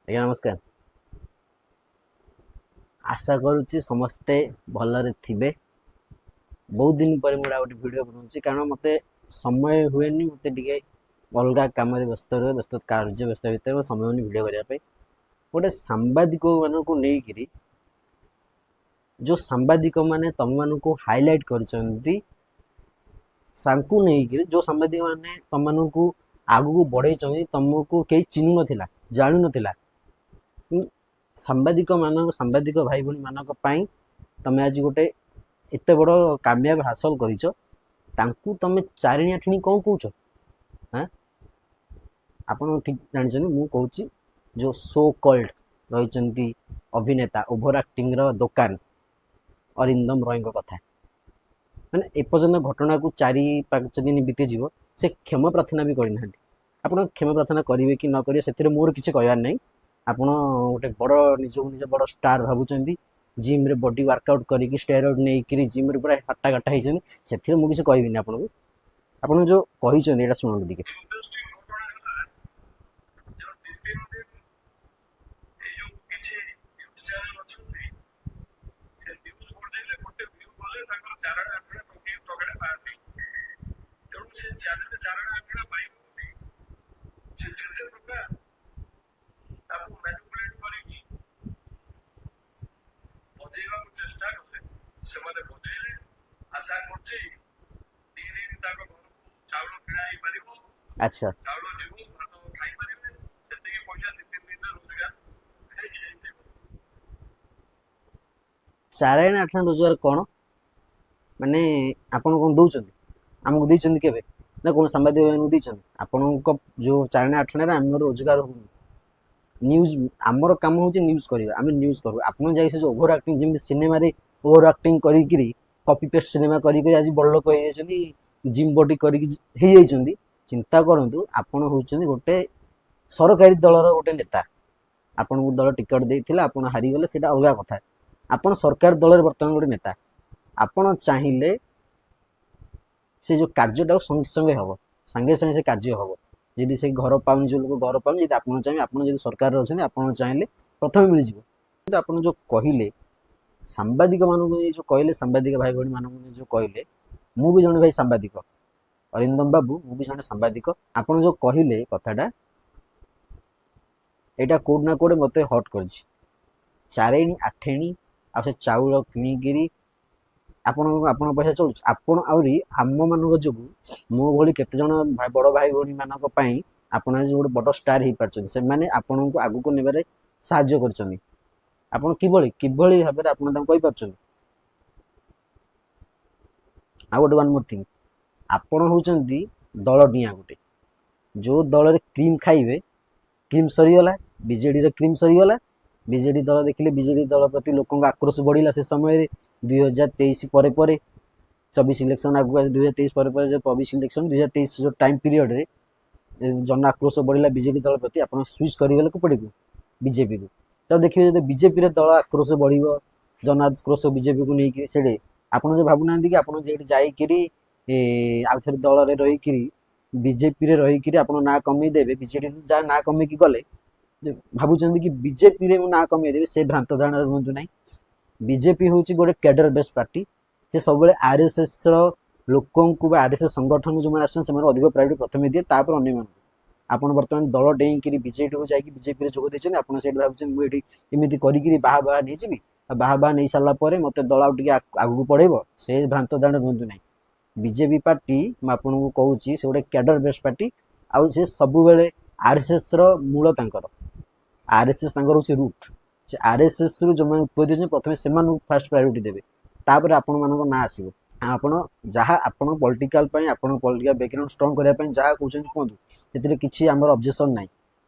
ଆଜ୍ଞା ନମସ୍କାର। ଆଶା କରୁଛି ସମସ୍ତେ ଭଲରେ ଥିବେ। ବହୁତ ଦିନ ପରେ ମୁଁ ଗୋଟେ ଭିଡ଼ିଓ ବନାଉଛି କାରଣ ମୋତେ ସମୟ ହୁଏନି, ମୋତେ ଟିକେ ଅଲଗା କାମରେ ବ୍ୟସ୍ତ ରୁହେ, କାର୍ଯ୍ୟ ବ୍ୟସ୍ତ ଭିତରେ ସମୟ ହୁଏନି ଭିଡ଼ିଓ କରିବା ପାଇଁ। ଗୋଟେ ସାମ୍ବାଦିକ ମାନଙ୍କୁ ନେଇକିରି ଯେଉଁ ସାମ୍ବାଦିକ ମାନେ ତମମାନଙ୍କୁ ହାଇଲାଇଟ୍ କରିଛନ୍ତି, ତାଙ୍କୁ ନେଇକିରି ଯେଉଁ ସାମ୍ବାଦିକ ମାନେ ତମମାନଙ୍କୁ ଆଗକୁ ବଢ଼େଇଛନ୍ତି, ତମକୁ କେହି ଚିହ୍ନୁ ନଥିଲା, ଜାଣୁ ନଥିଲା, ସାମ୍ବାଦିକ ଭାଇ ଭଉଣୀ ମାନଙ୍କ ପାଇଁ ତମେ ଆଜି ଗୋଟେ ଏତେ ବଡ଼ କାମୟାବ ହାସଲ କରିଛ। ତାଙ୍କୁ ତମେ ଚାରିଣି ଆଠିଣି କ'ଣ କହୁଛ? ହଁ, ଆପଣ ଠିକ୍ ଜାଣିଛନ୍ତି। ମୁଁ କହୁଛି ଯେଉଁ ସୋ କଲ୍ଡ ରହିଛନ୍ତି ଅଭିନେତା, ଓଭର ଆକ୍ଟିଂର ଦୋକାନ ଅରିନ୍ଦମ ରୟଙ୍କ କଥା। ମାନେ ଏପର୍ଯ୍ୟନ୍ତ ଘଟଣାକୁ 4-5 ଦିନ ବିତିଯିବ, ସେ କ୍ଷମା ପ୍ରାର୍ଥନା ବି କରିନାହାନ୍ତି। ଆପଣ କ୍ଷମା ପ୍ରାର୍ଥନା କରିବେ କି ନ କରିବେ ସେଥିରେ ମୋର କିଛି କହିବାର ନାହିଁ। ଆପଣ ଗୋଟେ ବଡ଼ ନିଜକୁ ନିଜ ବଡ଼ ଷ୍ଟାର ଭାବୁଛନ୍ତି, ଜିମ୍ରେ ବଡି ୱାର୍କଆଉଟ୍ କରିକି ଷ୍ଟେରଏଡ୍ ନେଇକିରି ଜିମ୍ରେ ପୁରା ହାଟା ଗାଟା ହେଇଛନ୍ତି, ସେଥିରେ ମୁଁ କିଛି କହିବିନି ଆପଣଙ୍କୁ। ଆପଣ ଯେଉଁ କହିଛନ୍ତି ଏଇଟା ଶୁଣନ୍ତୁ ଟିକେ। ଆଚ୍ଛା, ଚାରିଆଣା ଆଠଣା ରୋଜଗାର କ'ଣ? ମାନେ ଆପଣ କ'ଣ ଦଉଛନ୍ତି? ଆମକୁ ଦେଇଛନ୍ତି କେବେ? ନା କ'ଣ ସାମ୍ବାଦିକ ମାନଙ୍କୁ ଦେଇଛନ୍ତି? ଆପଣଙ୍କ ଯେଉଁ ଚାରିଆଣା ଆଠଣାରେ ଆମର ରୋଜଗାର ହଉନି। ନ୍ୟୁଜ୍, ଆମର କାମ ହେଉଛି ନ୍ୟୁଜ୍ କରିବା, ଆମେ ନ୍ୟୁଜ୍ କରୁ। ଆପଣ ଯାଇ ସେ ଯେଉଁ ଓଭର ଆକ୍ଟିଂ, ଯେମିତି ସିନେମାରେ ଓଭର ଆକ୍ଟିଂ କରିକିରି କପି ପେଷ୍ଟ ସିନେମା କରିକି ଆଜି ବଡ଼ ଲୋକ ହେଇଯାଇଛନ୍ତି, ଜିମ୍ ବଡି କରିକି ହେଇଯାଇଛନ୍ତି। ଚିନ୍ତା କରନ୍ତୁ, ଆପଣ ହେଉଛନ୍ତି ଗୋଟେ ସରକାରୀ ଦଳର ଗୋଟେ ନେତା। ଆପଣଙ୍କୁ ଦଳ ଟିକେଟ୍ ଦେଇଥିଲା, ଆପଣ ହାରିଗଲେ, ସେଇଟା ଅଲଗା କଥା। ଆପଣ ସରକାର ଦଳରେ ବର୍ତ୍ତମାନ ଗୋଟେ ନେତା। ଆପଣ ଚାହିଁଲେ ସେ ଯେଉଁ କାର୍ଯ୍ୟଟାକୁ ସଙ୍ଗେ ସଙ୍ଗେ ହେବ, ସାଙ୍ଗେ ସାଙ୍ଗେ ସେ କାର୍ଯ୍ୟ ହେବ। ଯଦି ସେ ଘର ପାଉନି, ଯେଉଁ ଲୋକ ଘର ପାଉନି, ଯଦି ଆପଣ ଚାହିଁବେ, ଆପଣ ଯଦି ସରକାରରେ ଅଛନ୍ତି, ଆପଣ ଚାହିଁଲେ ପ୍ରଥମେ ମିଳିଯିବ। କିନ୍ତୁ ଆପଣ ଯେଉଁ କହିଲେ ସାମ୍ବାଦିକ ମାନଙ୍କୁ, ଯେଉଁ କହିଲେ ସାମ୍ବାଦିକ ଭାଇ ଭଉଣୀ ମାନଙ୍କୁ ଯେଉଁ କହିଲେ, ମୁଁ ବି ଜଣେ ଭାଇ ସାମ୍ବାଦିକ, ଅରିନ୍ଦମ ବାବୁ, ମୁଁ ବି ଜଣେ ସାମ୍ବାଦିକ। ଆପଣ ଯେଉଁ କହିଲେ କଥାଟା, ଏଇଟା କୋଉଠି ନା କୋଉଠି ମୋତେ ହଟ୍ କରିଛି। ଚାରେଣୀ ଆଠେଣୀ ଆଉ ସେ ଚାଉଳ କିଣିକିରି ଆପଣଙ୍କ ପଇସା ଚଳୁଛି। ଆପଣ ଆହୁରି ଆମମାନଙ୍କ ଯୋଗୁଁ, ମୋ ଭଳି କେତେଜଣ ବଡ଼ ଭାଇ ଭଉଣୀ ମାନଙ୍କ ପାଇଁ ଆପଣ ଆଜି ଗୋଟେ ବଡ଼ ଷ୍ଟାର ହେଇପାରିଛନ୍ତି। ସେମାନେ ଆପଣଙ୍କୁ ଆଗକୁ ନେବାରେ ସାହାଯ୍ୟ କରିଛନ୍ତି। ଆପଣ କିଭଳି ଭାବରେ ଆପଣ ତାଙ୍କୁ କହିପାରୁଛନ୍ତି? ଆଉ ଗୋଟେ ୱାନ୍ ମୋର୍ ଥିଙ୍ଗ, ଆପଣ ହେଉଛନ୍ତି ଦଳ ଡିଆଁ ଗୋଟେ। ଯେଉଁ ଦଳରେ କ୍ରିମ୍ ଖାଇବେ, କ୍ରିମ୍ ସରିଗଲା, ବିଜେଡ଼ିର କ୍ରିମ୍ ସରିଗଲା। ବିଜେଡ଼ି ଦଳ ଦେଖିଲେ, ବିଜେଡ଼ି ଦଳ ପ୍ରତି ଲୋକଙ୍କ ଆକ୍ରୋଶ ବଢ଼ିଲା ସେ ସମୟରେ। 2023 ପରେ ପରେ 24 ଇଲେକ୍ସନ୍ ଆଗକୁ ଆସି, 2023 ପରେ ପରେ ଯେଉଁ 24 ଇଲେକ୍ସନ୍, 2023 ଯେଉଁ ଟାଇମ୍ ପିରିୟଡ଼ରେ ଜନ ଆକ୍ରୋଶ ବଢ଼ିଲା ବିଜେଡ଼ି ଦଳ ପ୍ରତି, ଆପଣ ସୁଇଚ୍ କରିଗଲେ କୋଉପଟକୁ? ବିଜେପିକୁ। ତ ଦେଖିବେ, ଯଦି ବିଜେପିରେ ଦଳ ଆକ୍ରୋଶ ବଢ଼ିବ, ଜନ ଆକ୍ରୋଶ ବିଜେପିକୁ ନେଇକି, ସେଠି ଆପଣ ଯେଉଁ ଭାବୁନାହାନ୍ତି କି ଆପଣ ଯେଠି ଯାଇକିରି ଆଉ ଥରେ ଦଳରେ ରହିକିରି ବିଜେପିରେ ରହିକିରି ଆପଣ ନାଁ କମେଇ ଦେବେ। ବିଜେଡି ଯାହା ନାଁ କମେଇକି ଗଲେ, ଭାବୁଛନ୍ତି କି ବିଜେପିରେ ମୁଁ ନାଁ କମେଇ ଦେବି, ସେ ଭ୍ରାନ୍ତ ଧାରଣାରେ ରୁହନ୍ତୁ ନାହିଁ। ବିଜେପି ହେଉଛି ଗୋଟେ କ୍ୟାଡର ବେସ୍ ପାର୍ଟି। ସେ ସବୁବେଳେ ଆର୍ଏସ୍ଏସ୍ର ଲୋକଙ୍କୁ ବା ଆର୍ଏସ୍ଏସ୍ ସଂଗଠନକୁ ଯେଉଁମାନେ ଆସୁଛନ୍ତି, ସେମାନେ ଅଧିକ ପ୍ରାୟୋରିଟି ପ୍ରଥମେ ଦିଏ, ତାପରେ ଅନ୍ୟମାନଙ୍କୁ। ଆପଣ ବର୍ତ୍ତମାନ ଦଳ ଡେଇଁକିରି ବିଜେଡ଼ିକୁ ଯାଇକି ବିଜେପିରେ ଯୋଗ ଦେଇଛନ୍ତି। ଆପଣ ସେଇଠି ଭାବୁଛନ୍ତି ମୁଁ ଏଠି ଏମିତି କରିକିରି ବାହା ନେଇଯିବି, ଆଉ ବାହା ନେଇ ସାରିଲା ପରେ ମୋତେ ଦଳ ଆଉ ଟିକେ ଆଗକୁ ପଢ଼େଇବ, ସେ ଭ୍ରାନ୍ତ ଧାରଣା ରୁହନ୍ତୁ ନାହିଁ। ବିଜେପି ପାର୍ଟି, ମୁଁ ଆପଣଙ୍କୁ କହୁଛି, ସେ ଗୋଟେ କ୍ୟାଡର ବେସ୍ ପାର୍ଟି। ଆଉ ସେ ସବୁବେଳେ ଆର୍ଏସ୍ଏସ୍ର ମୂଳ ତାଙ୍କର, ଆର୍ଏସ୍ଏସ୍ ତାଙ୍କର ହେଉଛି ରୁଟ୍। ସେ ଆର୍ଏସ୍ଏସ୍ରୁ ଯେଉଁମାନେ ଉତ୍ପତ୍ତି ହୋଇଛନ୍ତି, ପ୍ରଥମେ ସେମାନଙ୍କୁ ଫାଷ୍ଟ ପ୍ରାୟୋରିଟି ଦେବେ, ତାପରେ ଆପଣମାନଙ୍କ ନାଁ ଆସିବ। ଆପଣ ଯାହା ଆପଣ ପଲିଟିକାଲ ପାଇଁ, ଆପଣ ପଲିଟିକାଲ ବ୍ୟାକଗ୍ରାଉଣ୍ଡ ଷ୍ଟ୍ରଙ୍ଗ କରିବା ପାଇଁ ଯାହା କହୁଛନ୍ତି କୁହନ୍ତୁ, ସେଥିରେ କିଛି ଆମର ଅବଜେକ୍ସନ୍ ନାହିଁ।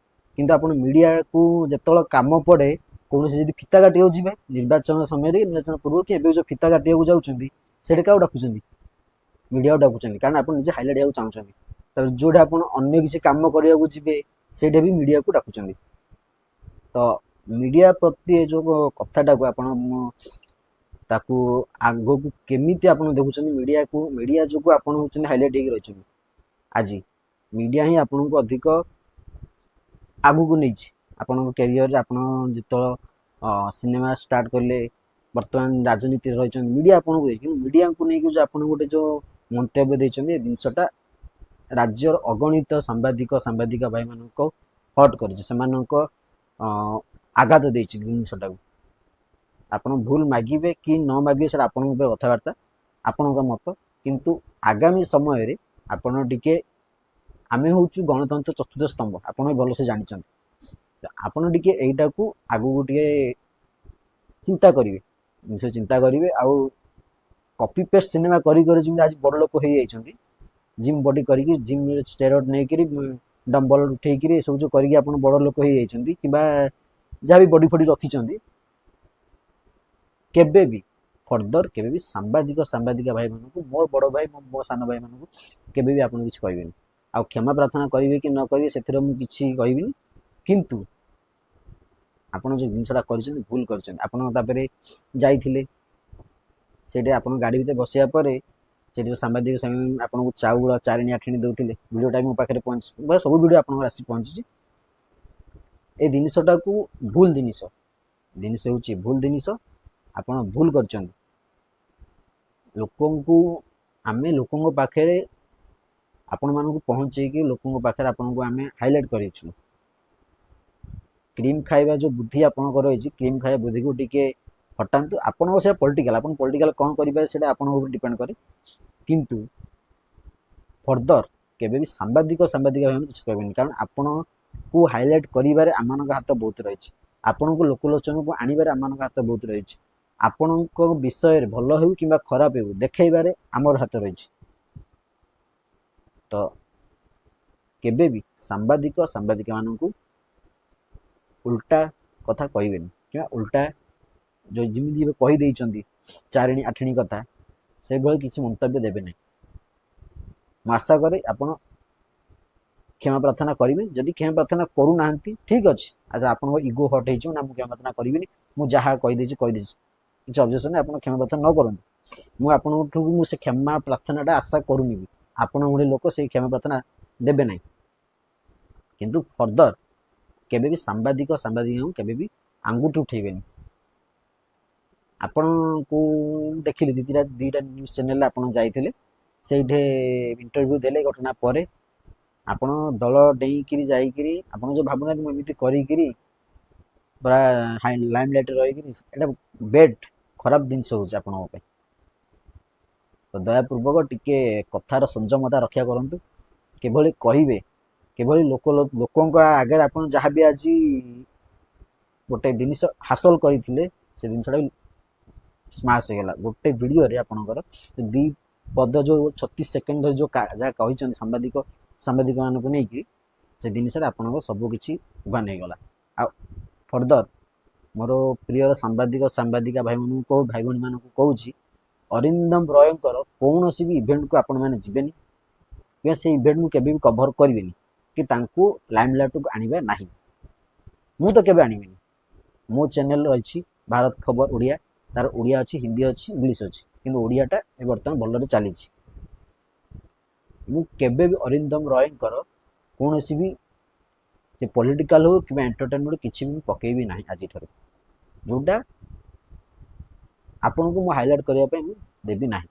କିନ୍ତୁ ଆପଣ ମିଡ଼ିଆକୁ ଯେତେବେଳେ କାମ ପଡ଼େ, କୌଣସି ଯଦି ଫିତା କାଟିବାକୁ ଯିବେ, ନିର୍ବାଚନ ସମୟରେ, ନିର୍ବାଚନ ପୂର୍ବରୁ, କି ଏବେ ଯେଉଁ ଫିତା କାଟିବାକୁ ଯାଉଛନ୍ତି, ସେଠି କାହାକୁ ଡାକୁଛନ୍ତି? ମିଡ଼ିଆକୁ ଡାକୁଛନ୍ତି, କାରଣ ଆପଣ ନିଜେ ହାଇଲାଇଟ୍ ହେବାକୁ ଚାହୁଁଛନ୍ତି। ତାପରେ ଯେଉଁଠି ଆପଣ ଅନ୍ୟ କିଛି କାମ କରିବାକୁ ଯିବେ, ସେଇଟା ବି ମିଡ଼ିଆକୁ ଡାକୁଛନ୍ତି। ତ ମିଡ଼ିଆ ପ୍ରତି ଏ ଯେଉଁ କଥାଟାକୁ ଆପଣ ତାକୁ ଆଗକୁ କେମିତି ଆପଣ ଦେଖୁଛନ୍ତି? ମିଡ଼ିଆ ଯୋଗୁଁ ଆପଣ ହେଉଛନ୍ତି ହାଇଲାଇଟ୍ ହେଇକି ରହିଛନ୍ତି। ଆଜି ମିଡ଼ିଆ ହିଁ ଆପଣଙ୍କୁ ଅଧିକ ଆଗକୁ ନେଇଛି। ଆପଣଙ୍କ କ୍ୟାରିୟରରେ ଆପଣ ଯେତେବେଳେ ସିନେମା ଷ୍ଟାର୍ଟ କଲେ, ବର୍ତ୍ତମାନ ରାଜନୀତିରେ ରହିଛନ୍ତି, ମିଡ଼ିଆ ଆପଣଙ୍କୁ ଦେଇ, କିନ୍ତୁ ମିଡ଼ିଆଙ୍କୁ ନେଇକି ଯେଉଁ ଆପଣ ଗୋଟେ ଯେଉଁ ମନ୍ତବ୍ୟ ଦେଇଛନ୍ତି, ଏ ଜିନିଷଟା ରାଜ୍ୟର ଅଗଣିତ ସାମ୍ବାଦିକା ଭାଇମାନଙ୍କୁ ହଟ୍ କରିଛି, ସେମାନଙ୍କ ଆଘାତ ଦେଇଛି ଜିନିଷଟାକୁ। ଆପଣ ଭୁଲ ମାଗିବେ କି ନ ମାଗିବେ ସେଇଟା ଆପଣଙ୍କ ଉପରେ କଥାବାର୍ତ୍ତା, ଆପଣଙ୍କ ମତ, କିନ୍ତୁ ଆଗାମୀ ସମୟରେ ଆପଣ ଟିକେ, ଆମେ ହେଉଛୁ ଗଣତନ୍ତ୍ର ଚତୁର୍ଥ ସ୍ତମ୍ଭ, ଆପଣ ଭଲସେ ଜାଣିଛନ୍ତି, ଆପଣ ଟିକେ ଏଇଟାକୁ ଆଗକୁ ଟିକେ ଚିନ୍ତା କରିବେ, ଜିନିଷ ଚିନ୍ତା କରିବେ। ଆଉ କପି ପେଷ୍ଟ ସିନେମା କରି କରି ଯେମିତି ଆଜି ବଡ଼ ଲୋକ ହେଇଯାଇଛନ୍ତି, ଜିମ୍ ବଡି କରିକି, ଜିମ୍ ଷ୍ଟେରଏଡ୍ ନେଇକିରି, ଡମ୍ବଲ ଉଠେଇକିରି ଏସବୁ ଯେଉଁ କରିକି ଆପଣ ବଡ଼ ଲୋକ ହେଇଯାଇଛନ୍ତି, କିମ୍ବା ଯାହା ବି ବଡି ଫଡି ରଖିଛନ୍ତି, କେବେ ବି ଫର୍ଦର କେବେ ବି ସାମ୍ବାଦିକା ଭାଇମାନଙ୍କୁ, ମୋ ବଡ଼ ଭାଇ ମୋ ସାନ ଭାଇମାନଙ୍କୁ କେବେ ବି ଆପଣ କିଛି କହିବେନି। ଆଉ କ୍ଷମା ପ୍ରାର୍ଥନା କରିବେ କି ନ କରିବେ ସେଥିରେ ମୁଁ କିଛି କହିବିନି, କିନ୍ତୁ ଆପଣ ଯେଉଁ ଜିନିଷଟା କରିଛନ୍ତି ଭୁଲ କରିଛନ୍ତି। ଆପଣ ତାପରେ ଯାଇଥିଲେ, ସେଇଠି ଆପଣ ଗାଡ଼ି ଭିତରେ ବସିବା ପରେ ସେଠି ସାମ୍ବାଦିକ ଆପଣଙ୍କୁ ଚାଉଳ ଚାରିଣି ଆଠିଣି ଦେଉଥିଲେ, ଭିଡ଼ିଓଟା ମୋ ପାଖରେ ପହଞ୍ଚିଛି, ସବୁ ଭିଡ଼ିଓ ଆପଣଙ୍କର ଆସି ପହଞ୍ଚିଛି। ଏ ଜିନିଷଟାକୁ ଭୁଲ ଜିନିଷ ହେଉଛି ଭୁଲ ଜିନିଷ, ଆପଣ ଭୁଲ କରିଛନ୍ତି। ଲୋକଙ୍କୁ, ଆମେ ଲୋକଙ୍କ ପାଖରେ ଆପଣମାନଙ୍କୁ ପହଞ୍ଚେଇକି ଲୋକଙ୍କ ପାଖରେ ଆପଣଙ୍କୁ ଆମେ ହାଇଲାଇଟ୍ କରିଛୁ। କ୍ରିମ୍ ଖାଇବା ଯେଉଁ ବୁଦ୍ଧି ଆପଣଙ୍କର ରହିଛି, କ୍ରିମ୍ ଖାଇବା ବୁଦ୍ଧିକୁ ଟିକେ ହଟାନ୍ତୁ। ଆପଣଙ୍କ ସେଇଟା ପଲିଟିକାଲ, ଆପଣ ପଲିଟିକାଲ କ'ଣ କରିପାରିବେ ସେଇଟା ଆପଣଙ୍କ ଉପରେ ଡିପେଣ୍ଡ କରେ, କିନ୍ତୁ ଫର୍ଦର କେବେ ବି ସାମ୍ବାଦିକା ଭାଇମାନେ କିଛି କହିବେନି, କାରଣ ଆପଣଙ୍କୁ ହାଇଲାଇଟ୍ କରିବାରେ ଆମମାନଙ୍କ ହାତ ବହୁତ ରହିଛି, ଆପଣଙ୍କୁ ଲୋକଲୋଚନକୁ ଆଣିବାରେ ଆମମାନଙ୍କ ହାତ ବହୁତ ରହିଛି, ଆପଣଙ୍କ ବିଷୟରେ ଭଲ ହେଉ କିମ୍ବା ଖରାପ ହେଉ ଦେଖାଇବାରେ ଆମର ହାତ ରହିଛି। ତ କେବେ ବି ସାମ୍ବାଦିକାମାନଙ୍କୁ ଉଲ୍ଟା କଥା କହିବେନି, କିମ୍ବା ଉଲ୍ଟା ଯେଉଁ ଯେମିତି କହିଦେଇଛନ୍ତି ଚାରିଣି ଆଠିଣି କଥା, ସେଭଳି କିଛି ମନ୍ତବ୍ୟ ଦେବେ ନାହିଁ। ମୁଁ ଆଶା କରେ ଆପଣ କ୍ଷମା ପ୍ରାର୍ଥନା କରିବେ। ଯଦି କ୍ଷମା ପ୍ରାର୍ଥନା କରୁନାହାନ୍ତି, ଠିକ୍ ଅଛି, ଆପଣଙ୍କ ଇଗୋ ହଟ୍ ହେଇଯିବ, ନା ମୁଁ କ୍ଷମା ପ୍ରାର୍ଥନା କରିବିନି, ମୁଁ ଯାହା କହିଦେଇଛି, କିଛି ଅବଜେକ୍ସନ୍ ନାହିଁ, ଆପଣ କ୍ଷମା ପ୍ରାର୍ଥନା ନ କରନ୍ତୁ। ମୁଁ ଆପଣଙ୍କଠୁ ମୁଁ ସେ କ୍ଷମା ପ୍ରାର୍ଥନାଟା ଆଶା କରୁନି ବି, ଆପଣ ଭଳି ଲୋକ ସେଇ କ୍ଷମା ପ୍ରାର୍ଥନା ଦେବେ ନାହିଁ। କିନ୍ତୁ ଫର୍ଦର କେବେ ବି ସାମ୍ବାଦିକାଙ୍କୁ କେବେ ବି ଆଙ୍ଗୁଠି ଉଠେଇବେନି। ଆପଣଙ୍କୁ ଦେଖିଲି ଦିଟା ନ୍ୟୁଜ୍ ଚ୍ୟାନେଲରେ ଆପଣ ଯାଇଥିଲେ, ସେଇଠି ଇଣ୍ଟରଭ୍ୟୁ ଦେଲେ ଘଟଣା ପରେ, ଆପଣ ଦଳ ଡେଇଁକିରି ଯାଇକିରି, ଆପଣ ଯେଉଁ ଭାବୁନାହାନ୍ତି ମୁଁ ଏମିତି କରିକିରି ପୁରା ଲାଇମ୍ ଲାଇଟ୍ରେ ରହିକିରି, ଏଇଟା ବେଡ୍ ଖରାପ ଜିନିଷ ହେଉଛି ଆପଣଙ୍କ ପାଇଁ। ତ ଦୟାପୂର୍ବକ ଟିକେ କଥାର ସଂଯମତା ରକ୍ଷା କରନ୍ତୁ, କିଭଳି କହିବେ, କିଭଳି ଲୋକଙ୍କ ଆଗରେ ଆପଣ ଯାହା ବି ଆଜି ଗୋଟେ ଜିନିଷ ହାସଲ କରିଥିଲେ, ସେ ଜିନିଷଟା ବି ସ୍ମାସ୍ ହେଇଗଲା ଗୋଟେ ଭିଡ଼ିଓରେ। ଆପଣଙ୍କର ଦୁଇ ପଦ ଯେଉଁ 36 ସେକେଣ୍ଡରେ ଯେଉଁ ଯାହା କହିଛନ୍ତି ସାମ୍ବାଦିକମାନଙ୍କୁ ନେଇକି, ସେ ଜିନିଷରେ ଆପଣଙ୍କ ସବୁ କିଛି ଉଭାନ ହେଇଗଲା। ଆଉ ଫର୍ଦର ମୋର ପ୍ରିୟର ସାମ୍ବାଦିକା ଭାଇ ଭଉଣୀମାନଙ୍କୁ କହୁଛି, ଅରିନ୍ଦମ ରୟଙ୍କର କୌଣସି ବି ଇଭେଣ୍ଟକୁ ଆପଣମାନେ ଯିବେନି, କିମ୍ବା ସେ ଇଭେଣ୍ଟକୁ କେବେ ବି କଭର କରିବେନି, କି ତାଙ୍କୁ ଲାଇମଲାଇଟକୁ ଆଣିବା ନାହିଁ। ମୁଁ ତ କେବେ ଆଣିବିନି। ମୋ ଚ୍ୟାନେଲ ରହିଛି ଭାରତ ଖବର ଓଡ଼ିଆ, ତାର ଓଡ଼ିଆ ଅଛି, ହିନ୍ଦୀ ଅଛି, ଇଂଲିଶ ଅଛି, କିନ୍ତୁ ଓଡ଼ିଆଟା ଏ ବର୍ତ୍ତମାନ ଭଲରେ ଚାଲିଛି। ମୁଁ କେବେ ବି ଅରିନ୍ଦମ ରୟଙ୍କର କୌଣସି ବି ସେ ପଲିଟିକାଲ ହଉ କିମ୍ବା ଏଣ୍ଟରଟେନମେଣ୍ଟ କିଛି ବି ପକେଇବି ନାହିଁ ଆଜିଠାରୁ, ଯେଉଁଟା ଆପଣଙ୍କୁ ମୁଁ ହାଇଲାଇଟ୍ କରିବା ପାଇଁ ମୁଁ ଦେବି ନାହିଁ।